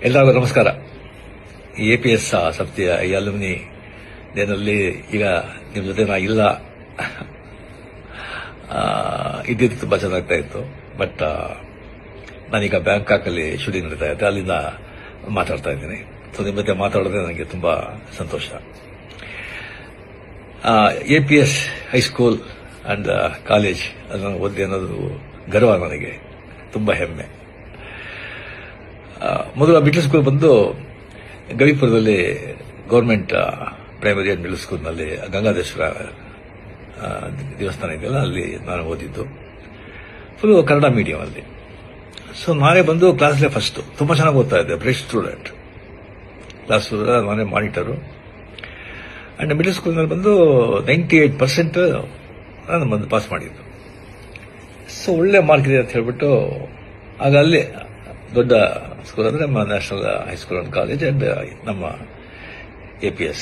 ಎಲ್ಲರಿಗೂ ನಮಸ್ಕಾರ. APS ಸಮಿತಿಯ ಈ ಅಲ್ಯುಮಿನಿ ಡೇನಲ್ಲಿ ಈಗ ನಿಮ್ಮ ಜೊತೆ ನಾ ಇಲ್ಲ. ಇದ್ದಿದ್ದು ತುಂಬಾ ಚೆನ್ನಾಗ್ತಾ ಇತ್ತು. ಬಟ್ ನಾನೀಗ ಬ್ಯಾಂಕಾಕಲ್ಲಿ ಶೂಟಿಂಗ್ ನಡೀತಾ ಇದ್ದೆ, ಅಲ್ಲಿಂದ ಮಾತಾಡ್ತಾ ಇದ್ದೀನಿ. ಸೊ ನಿಮ್ಮ ಜೊತೆ ಮಾತಾಡೋದೇ ನನಗೆ ತುಂಬಾ ಸಂತೋಷ. APS ಹೈಸ್ಕೂಲ್ ಅಂಡ್ ಕಾಲೇಜ್ ಅದನ್ನು ಓದಿ ಅನ್ನೋದು ಗರ್ವ, ನನಗೆ ತುಂಬಾ ಹೆಮ್ಮೆ. ಮೊದಲು ಮಿಡ್ಲ್ ಸ್ಕೂಲ್ ಬಂದು ಗವಿಪುರದಲ್ಲಿ ಗೌರ್ಮೆಂಟ್ ಪ್ರೈಮರಿ ಅಂಡ್ ಮಿಡ್ಲ್ ಸ್ಕೂಲ್ನಲ್ಲಿ ಗಂಗಾಧೇಶ್ವರ ದೇವಸ್ಥಾನ ಇದೆಯಲ್ಲ, ಅಲ್ಲಿ ನಾನು ಓದಿದ್ದು. ಫುಲ್ ಕನ್ನಡ ಮೀಡಿಯಂ ಅಲ್ಲಿ. ಸೊ ನಾನೇ ಬಂದು ಕ್ಲಾಸ್ಲೇ ಫಸ್ಟ್, ತುಂಬಾ ಚೆನ್ನಾಗಿ ಓದ್ತಾ ಇದ್ದೆ, ಬ್ರೈಟ್ ಸ್ಟೂಡೆಂಟ್. ಕ್ಲಾಸ್ ನಾನೇ ಮಾನಿಟರು. ಅಂಡ್ ಮಿಡ್ಲ್ ಸ್ಕೂಲ್ನಲ್ಲಿ ಬಂದು 98% ನಾನು ಬಂದು ಪಾಸ್ ಮಾಡಿದ್ದು. ಸೊ ಒಳ್ಳೆ ಮಾರ್ಕ್ ಇದೆ ಅಂತ ಹೇಳ್ಬಿಟ್ಟು ಆಗ ಅಲ್ಲಿ ದೊಡ್ಡ ಸ್ಕೂಲ್ ಅಂದ್ರೆ ನಮ್ಮ national high school and college and ನಮ್ಮ APS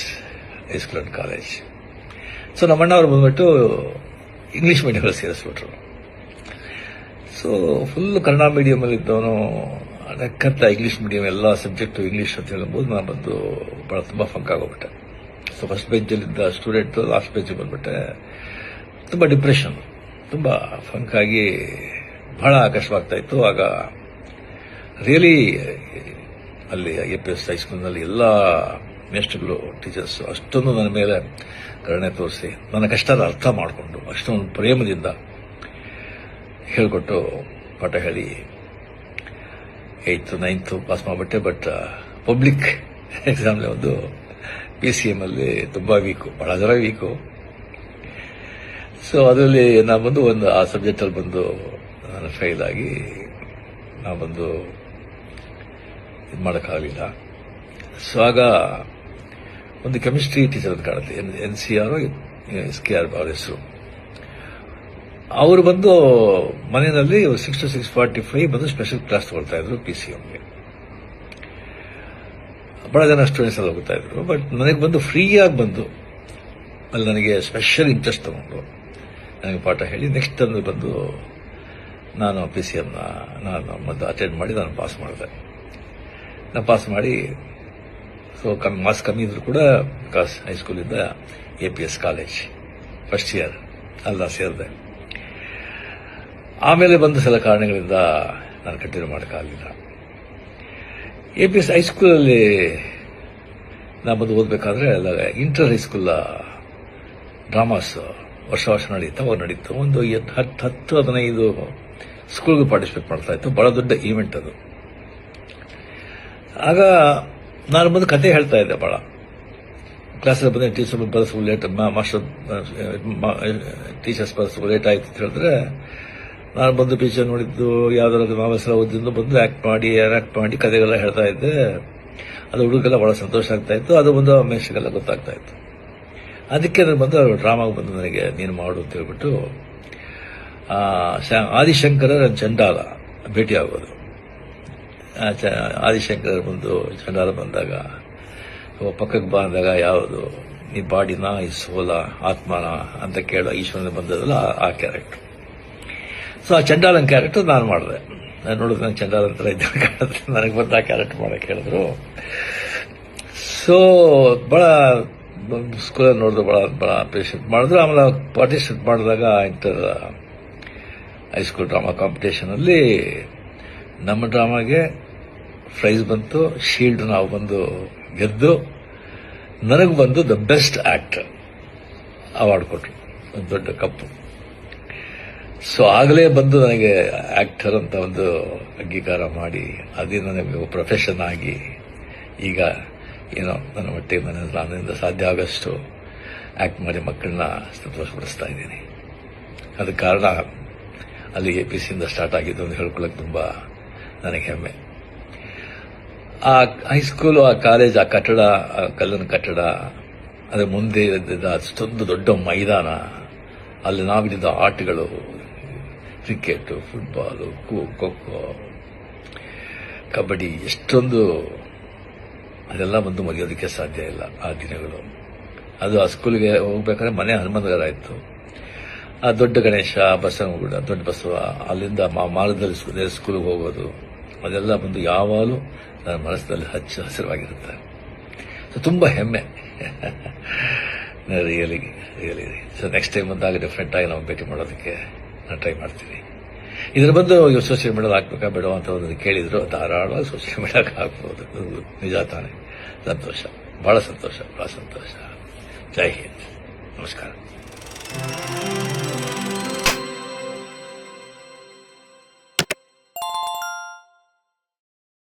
high school and college. So ನಮ್ಮ ಅಣ್ಣ ಅವರು ಬಂದ್ಬಿಟ್ಟು ಇಂಗ್ಲಿಷ್ ಮೀಡಿಯಂ ಸೇರಿಸ್ಬಿಟ್ರು. ಸೊ ಫುಲ್ ಕನ್ನಡ ಮೀಡಿಯಂ ಅಲ್ಲಿ ಇದ್ದವನು ಕತ್ತ ಇಂಗ್ಲಿಷ್ ಮೀಡಿಯಂ ಎಲ್ಲ ಸಬ್ಜೆಕ್ಟು ಇಂಗ್ಲಿಷ್ ಅಂತ ಹೇಳ್ಬೋದು. ನಾನು ಬಂದು ಬಹಳ ತುಂಬಾ ಫಂಕ್ ಆಗೋಗ್ಬಿಟ್ಟೆ. ಸೊ ಫಸ್ಟ್ ಬೆಂಚಲ್ಲಿದ್ದ ಸ್ಟೂಡೆಂಟ್ ಲಾಸ್ಟ್ ಬೆಂಚ್ ಬಂದ್ಬಿಟ್ಟೆ. ತುಂಬಾ ಡಿಪ್ರೆಷನ್, ತುಂಬಾ ಫಂಕ್ ಆಗಿ ಬಹಳ ಕಷ್ಟವಾಗ್ತಾ ಇತ್ತು. ಆಗ ರಿಯಲಿ ಅಲ್ಲಿ APS ಹೈಸ್ಕೂಲ್ನಲ್ಲಿ ಎಲ್ಲ ಮೇಸ್ಟ್ರುಗಳು, ಟೀಚರ್ಸ್ ಅಷ್ಟೊಂದು ನನ್ನ ಮೇಲೆ ಕರುಣೆ ತೋರಿಸಿ ನನ್ನ ಕಷ್ಟದ ಅರ್ಥ ಮಾಡಿಕೊಂಡು ಅಷ್ಟೊಂದು ಪ್ರೇಮದಿಂದ ಹೇಳಿಕೊಟ್ಟು ಪಾಠ ಹೇಳಿ 8th 9th ಪಾಸ್ ಮಾಡಿಬಿಟ್ಟೆ. ಬಟ್ ಪಬ್ಲಿಕ್ ಎಕ್ಸಾಮ್ಲಿ ಒಂದು PCM ಅಲ್ಲಿ ತುಂಬಾ ವೀಕು, ಬಹಳ ಜನ ವೀಕು. ಸೊ ಅದರಲ್ಲಿ ನಾನು ಬಂದು ಆ ಸಬ್ಜೆಕ್ಟ್ ಅಲ್ಲಿ ಬಂದು ನಾನು ಫೇಲ್ ಆಗಿ ನಾ ಬಂದು ಇದು ಮಾಡೋಕ್ಕಾಗಲಿಲ್ಲ. ಸೊ ಆಗ ಒಂದು ಕೆಮಿಸ್ಟ್ರಿ ಟೀಚರ್ ಅಂತ ಕಾಣುತ್ತೆ, NCR SKR ಅವ್ರ ಹೆಸರು. ಅವರು ಬಂದು ಮನೆಯಲ್ಲಿ 6 to 6:45 ಬಂದು ಸ್ಪೆಷಲ್ ಕ್ಲಾಸ್ ತಗೊಳ್ತಾ ಇದ್ರು PCMಗೆ. ಬಹಳ ಜನ ಸ್ಟೂಡೆಂಟ್ಸ್ ಎಲ್ಲ ಹೋಗ್ತಾ ಇದ್ರು. ಬಟ್ ನನಗೆ ಬಂದು ಫ್ರೀಯಾಗಿ ಬಂದು ಅಲ್ಲಿ ನನಗೆ ಸ್ಪೆಷಲ್ ಇಂಟ್ರೆಸ್ಟ್ ತಗೊಂಡು ನನಗೆ ಪಾಠ ಹೇಳಿ ನೆಕ್ಸ್ಟ್ ಅಂದ್ರೆ ಬಂದು ನಾನು PCMನ ನಾನು ಮತ್ತೆ ಅಟೆಂಡ್ ಮಾಡಿ ನಾನು ಪಾಸ್ ಮಾಡಿದೆ. ನಾನು ಪಾಸ್ ಮಾಡಿ ಸೊ ಮಾರ್ಕ್ಸ್ ಕಮ್ಮಿ ಇದ್ರು ಕೂಡ ಬಿಕಾಸ್ ಹೈಸ್ಕೂಲಿಂದ APS ಕಾಲೇಜ್ ಫಸ್ಟ್ ಇಯರ್ ಅಲ್ಲ ಸೇರಿದೆ. ಆಮೇಲೆ ಬಂದ ಸಲ ಕಾರಣಗಳಿಂದ ನಾನು ಕಂಟಿನ್ಯೂ ಮಾಡೋಕ್ಕಾಗಲಿಲ್ಲ. APS ಹೈಸ್ಕೂಲಲ್ಲಿ ನಾನು ಬಂದು ಓದಬೇಕಾದ್ರೆ ಇಂಟರ್ ಹೈಸ್ಕೂಲ್ ಡ್ರಾಮಾಸ್ ವರ್ಷ ನಡೀತು. ಒಂದು 10-15 ಸ್ಕೂಲ್ಗೆ ಪಾರ್ಟಿಸಿಪೇಟ್ ಮಾಡ್ತಾ ಇತ್ತು. ಬಹಳ ದೊಡ್ಡ ಈವೆಂಟ್ ಅದು. ಆಗ ನಾನು ಬಂದು ಕತೆ ಹೇಳ್ತಾ ಇದ್ದೆ. ಬಹಳ ಕ್ಲಾಸಲ್ಲಿ ಬಂದ ಟೀಚರ್ ಬರೆಸ್ಕೊಂಡು ಲೇಟ್, ಮಾಸ್ಟರ್ ಟೀಚರ್ಸ್ ಬರೆಸ್ಕೊಂಡು ಲೇಟ್ ಆಯ್ತು ಅಂತ ಹೇಳಿದ್ರೆ ನಾನು ಬಂದು ಪಿಕ್ಚರ್ ನೋಡಿದ್ದು ಯಾವ್ದಾದ್ರು ನಾವೆಲ್ಲ ಓದಿದ್ದು ಬಂದು ಆಕ್ಟ್ ಮಾಡಿ ಕತೆಗೆಲ್ಲ ಹೇಳ್ತಾ ಇದ್ದೆ. ಅದು ಹುಡುಗೆಲ್ಲ ಬಹಳ ಸಂತೋಷ ಆಗ್ತಾ ಇತ್ತು. ಅದು ಬಂದು ಮೇಷ್ಗೆಲ್ಲ ಗೊತ್ತಾಗ್ತಾ ಇತ್ತು. ಅದಕ್ಕೆ ನಾನು ಬಂದು ಡ್ರಾಮಾಗೆ ಬಂದು ನನಗೆ ನೀನು ಮಾಡು ಅಂತ ಹೇಳ್ಬಿಟ್ಟು ಆದಿಶಂಕರ ಚಂಡಾಲ ಭೇಟಿ ಆಗೋದು. ಆದಿಶಂಕರ ಬಂದು ಚಂಡಾಲ ಬಂದಾಗ ಪಕ್ಕಕ್ಕೆ ಬಂದಾಗ ಯಾವುದು ನೀ ಬಾಡಿನ ಈ ಸೋಲ ಆತ್ಮನ ಅಂತ ಕೇಳೋ ಈಶ್ವರನ ಬಂದದಲ್ಲ ಆ ಕ್ಯಾರೆಕ್ಟರ್. ಸೊ ಆ ಚಂಡಾಲನ್ ಕ್ಯಾರೆಕ್ಟರ್ ನಾನು ಮಾಡಿದೆ. ನಾನು ನೋಡಿದ್ರೆ ನಾನು ಚಂಡಾಲನ್ ಥರ ಇದ್ದ ಕಾರಣಕ್ಕೆ ನನಗೆ ಬಂದು ಆ ಕ್ಯಾರೆಕ್ಟರ್ ಮಾಡಕ್ಕೆ ಹೇಳಿದ್ರು. ಸೊ ಬಹಳ ಸ್ಕೂಲಲ್ಲಿ ನೋಡಿದ್ರು, ಬಹಳ ಅಪ್ರಿಷಿಯೇಟ್ ಮಾಡಿದ್ರು. ಆಮೇಲೆ ಪಾರ್ಟಿಸಿಪೇಟ್ ಮಾಡಿದಾಗ ಇಂಟರ್ ಹೈಸ್ಕೂಲ್ ಡ್ರಾಮಾ ಕಾಂಪಿಟೇಷನ್ ಅಲ್ಲಿ ನಮ್ಮ ಡ್ರಾಮಾಗೆ ಪ್ರೈಸ್ ಬಂತು, ಶೀಲ್ಡ್ ನಾವು ಬಂದು ಗೆದ್ದು ನನಗೆ ಬಂದು ದ ಬೆಸ್ಟ್ ಆಕ್ಟರ್ ಅವಾರ್ಡ್ ಕೊಟ್ಟರು, ಒಂದು ದೊಡ್ಡ ಕಪ್ಪು. ಸೊ ಆಗಲೇ ಬಂದು ನನಗೆ ಆಕ್ಟರ್ ಅಂತ ಒಂದು ಅಂಗೀಕಾರ ಮಾಡಿ ಅದೇ ನನಗೆ ಪ್ರೊಫೆಷನ್ ಆಗಿ ಈಗ ಏನೋ ನನ್ನ ಮಟ್ಟಿಗೆ ನನ್ನಿಂದ ಸಾಧ್ಯ ಆಗಷ್ಟು ಆಕ್ಟ್ ಮಾಡಿ ಮಕ್ಕಳನ್ನ ಸಂತೋಷಪಡಿಸ್ತಾ ಇದ್ದೀನಿ. ಅದಕ್ಕೆ ಕಾರಣ ಅಲ್ಲಿ APSಯಿಂದ ಸ್ಟಾರ್ಟ್ ಆಗಿದ್ದು ಅಂತ ಹೇಳ್ಕೊಳ್ಳೋಕೆ ತುಂಬಾ ನನಗೆ ಹೆಮ್ಮೆ. ಆ ಹೈಸ್ಕೂಲ್, ಆ ಕಾಲೇಜ್, ಆ ಕಟ್ಟಡ, ಆ ಕಲ್ಲಿನ ಕಟ್ಟಡ, ಅದರ ಮುಂದೆ ಇದ್ದ ಅಷ್ಟೊಂದು ದೊಡ್ಡ ಮೈದಾನ, ಅಲ್ಲಿ ನಾವಿದ್ದ ಆಟಗಳು, ಕ್ರಿಕೆಟ್, ಫುಟ್ಬಾಲು, ಖೋ-ಖೋ, ಕಬಡ್ಡಿ, ಎಷ್ಟೊಂದು ಅದೆಲ್ಲ ಬಂದು ಮರೆಯೋದಕ್ಕೆ ಸಾಧ್ಯ ಇಲ್ಲ ಆ ದಿನಗಳು. ಅದು ಆ ಸ್ಕೂಲ್ಗೆ ಹೋಗ್ಬೇಕಾದ್ರೆ ಮನೆ ಹನುಮಂತಗರ ಇತ್ತು. ಆ ದೊಡ್ಡ ಗಣೇಶ, ಬಸವನಗುಡ, ದೊಡ್ಡ ಬಸವ, ಅಲ್ಲಿಂದ ಮಾರ್ಗದಲ್ಲಿ ಸ್ಕೂಲ್ಗೆ ಹೋಗೋದು, ಅದೆಲ್ಲ ಬಂದು ಯಾವಾಗಲೂ ನನ್ನ ಮನಸ್ಸಿನಲ್ಲಿ ಹಸಿರಾಗಿರುತ್ತೆ. ಸೊ ತುಂಬ ಹೆಮ್ಮೆ. ರಿಯಲಿ ಸೊ ನೆಕ್ಸ್ಟ್ ಟೈಮ್ ಬಂದಾಗ ಡೆಫಿನೆಟ್ ಆಗಿ ನಾವು ಭೇಟಿ ಮಾಡೋದಕ್ಕೆ ನಾನು ಟ್ರೈ ಮಾಡ್ತೀನಿ. ಇದರ ಬಂದು ಸೋಷಿಯಲ್ ಮೀಡಿಯಾದ ಹಾಕ್ಬೇಕಾ ಬೇಡ ಅಂತ ಒಂದು ಕೇಳಿದ್ರು. ಧಾರಾಳವಾಗಿ ಸೋಷಿಯಲ್ ಮೀಡಿಯಾಕ್ಕೆ ಹಾಕ್ಬೋದು. ನಿಜ ತಾನೆ. ಸಂತೋಷ, ಬಹಳ ಸಂತೋಷ. ಜೈ ಹಿಂದ್. ನಮಸ್ಕಾರ.